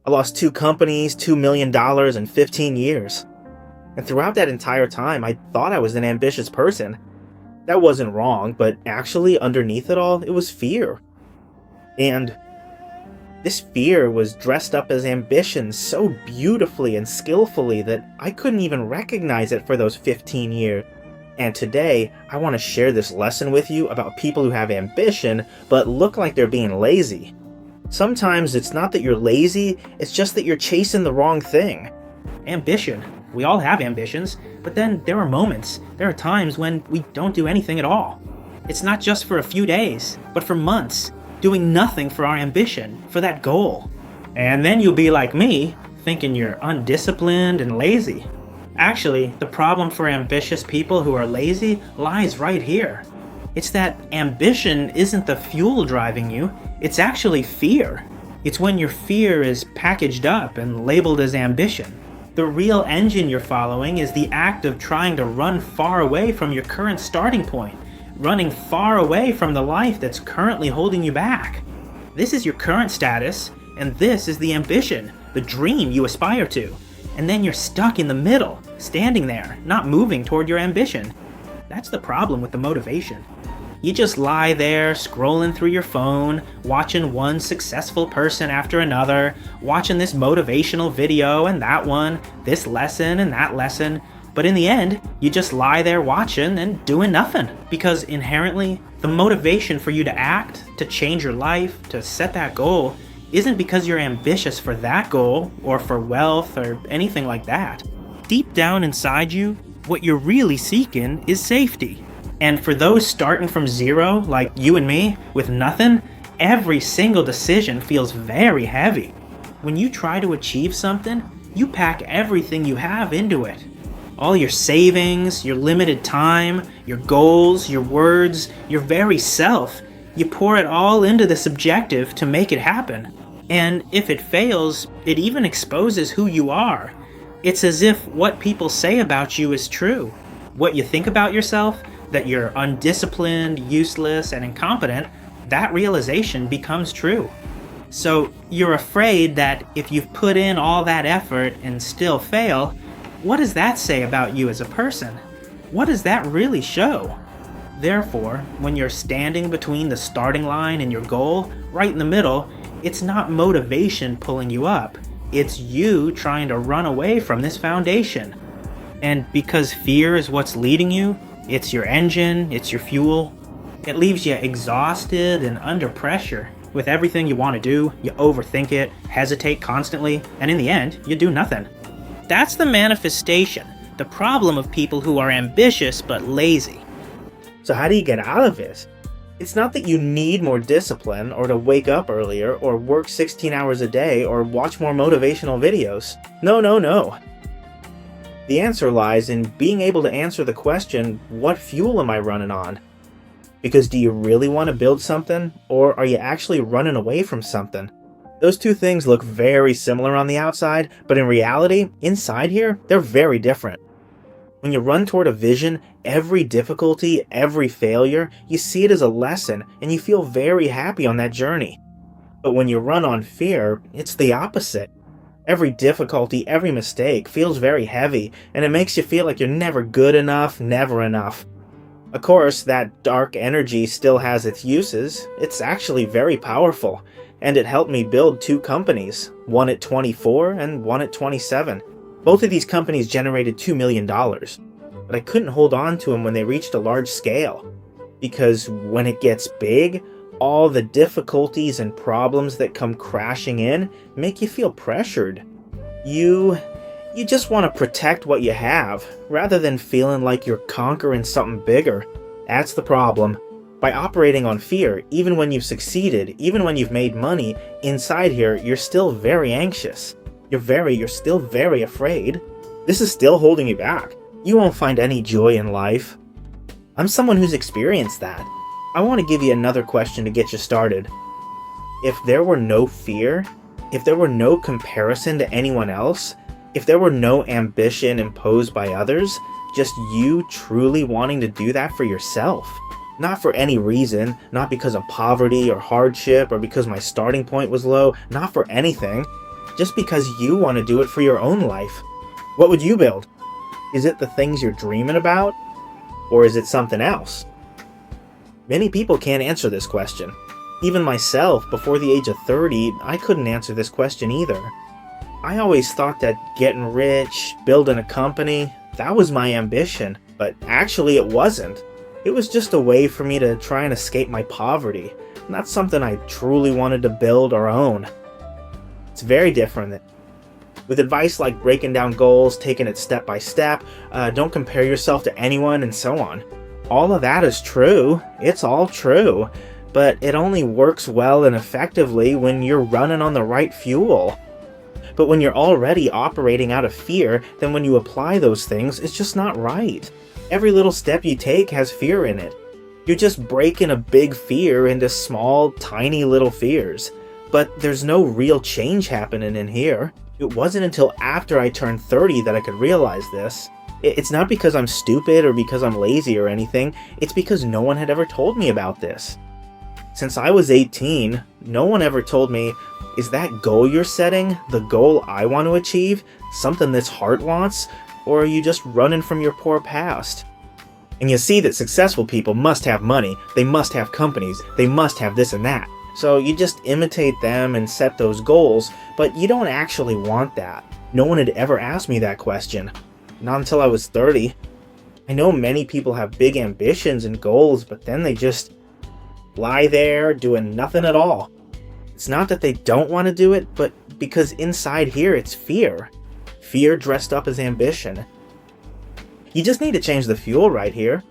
I lost 2 companies, $2 million in 15 years. And throughout that entire time, I thought I was an ambitious person. That wasn't wrong, but actually, underneath it all, it was fear. And this fear was dressed up as ambition so beautifully and skillfully that I couldn't even recognize it for those 15 years. And today, I want to share this lesson with you about people who have ambition but look like they're being lazy. Sometimes it's not that you're lazy, it's just that you're chasing the wrong thing. Ambition. We all have ambitions, but then there are times when we don't do anything at all. It's not just for a few days, but for months, doing nothing for our ambition, for that goal. And then you'll be like me, thinking you're undisciplined and lazy. Actually, the problem for ambitious people who are lazy lies right here. It's that ambition isn't the fuel driving you, it's actually fear. It's when your fear is packaged up and labeled as ambition. The real engine you're following is the act of trying to run far away from your current starting point, running far away from the life that's currently holding you back. This is your current status, and this is the ambition, the dream you aspire to. And then you're stuck in the middle, standing there, not moving toward your ambition. That's the problem with the motivation. You just lie there, scrolling through your phone, watching one successful person after another, watching this motivational video and that one, this lesson and that lesson. But in the end, you just lie there watching and doing nothing. Because inherently, the motivation for you to act, to change your life, to set that goal, isn't because you're ambitious for that goal, or for wealth, or anything like that. Deep down inside you, what you're really seeking is safety. And for those starting from zero, like you and me, with nothing, every single decision feels very heavy. When you try to achieve something, you pack everything you have into it. All your savings, your limited time, your goals, your words, your very self, you pour it all into this objective to make it happen. And if it fails, it even exposes who you are. It's as if what people say about you is true. What you think about yourself, that you're undisciplined, useless, and incompetent, that realization becomes true. So you're afraid that if you've put in all that effort and still fail, what does that say about you as a person? What does that really show? Therefore, when you're standing between the starting line and your goal, right in the middle, it's not motivation pulling you up. It's you trying to run away from this foundation. And because fear is what's leading you, it's your engine, it's your fuel, it leaves you exhausted and under pressure. With everything you want to do, you overthink it, hesitate constantly, and in the end, you do nothing. That's the manifestation, the problem of people who are ambitious but lazy. So how do you get out of it? It's not that you need more discipline, or to wake up earlier, or work 16 hours a day, or watch more motivational videos. No. The answer lies in being able to answer the question, what fuel am I running on? Because do you really want to build something, or are you actually running away from something? Those two things look very similar on the outside, but in reality, inside here, they're very different. When you run toward a vision, every difficulty, every failure, you see it as a lesson, and you feel very happy on that journey. But when you run on fear, it's the opposite. Every difficulty, every mistake feels very heavy, and it makes you feel like you're never good enough, never enough. Of course, that dark energy still has its uses. It's actually very powerful, and it helped me build 2 companies, one at 24 and one at 27. Both of these companies generated $2 million, but I couldn't hold on to them when they reached a large scale. Because when it gets big, all the difficulties and problems that come crashing in make you feel pressured. You just want to protect what you have, rather than feeling like you're conquering something bigger. That's the problem. By operating on fear, even when you've succeeded, even when you've made money, inside here, you're still very anxious. You're still very afraid. This is still holding you back. You won't find any joy in life. I'm someone who's experienced that. I want to give you another question to get you started. If there were no fear, if there were no comparison to anyone else, if there were no ambition imposed by others, just you truly wanting to do that for yourself, not for any reason, not because of poverty or hardship or because my starting point was low, not for anything, just because you want to do it for your own life. What would you build? Is it the things you're dreaming about? Or is it something else? Many people can't answer this question. Even myself, before the age of 30, I couldn't answer this question either. I always thought that getting rich, building a company, that was my ambition, but actually it wasn't. It was just a way for me to try and escape my poverty, not something I truly wanted to build or own. It's very different. With advice like breaking down goals, taking it step by step, don't compare yourself to anyone, and so on. All of that is true. It's all true. But it only works well and effectively when you're running on the right fuel. But when you're already operating out of fear, then when you apply those things, it's just not right. Every little step you take has fear in it. You're just breaking a big fear into small, tiny little fears. But there's no real change happening in here. It wasn't until after I turned 30 that I could realize this. It's not because I'm stupid or because I'm lazy or anything. It's because no one had ever told me about this. Since I was 18, no one ever told me, is that goal you're setting the goal I want to achieve? Something this heart wants? Or are you just running from your poor past? And you see that successful people must have money, they must have companies, they must have this and that. So you just imitate them and set those goals, but you don't actually want that. No one had ever asked me that question. Not until I was 30. I know many people have big ambitions and goals, but then they just lie there doing nothing at all. It's not that they don't want to do it, but because inside here it's fear. Fear dressed up as ambition. You just need to change the fuel right here.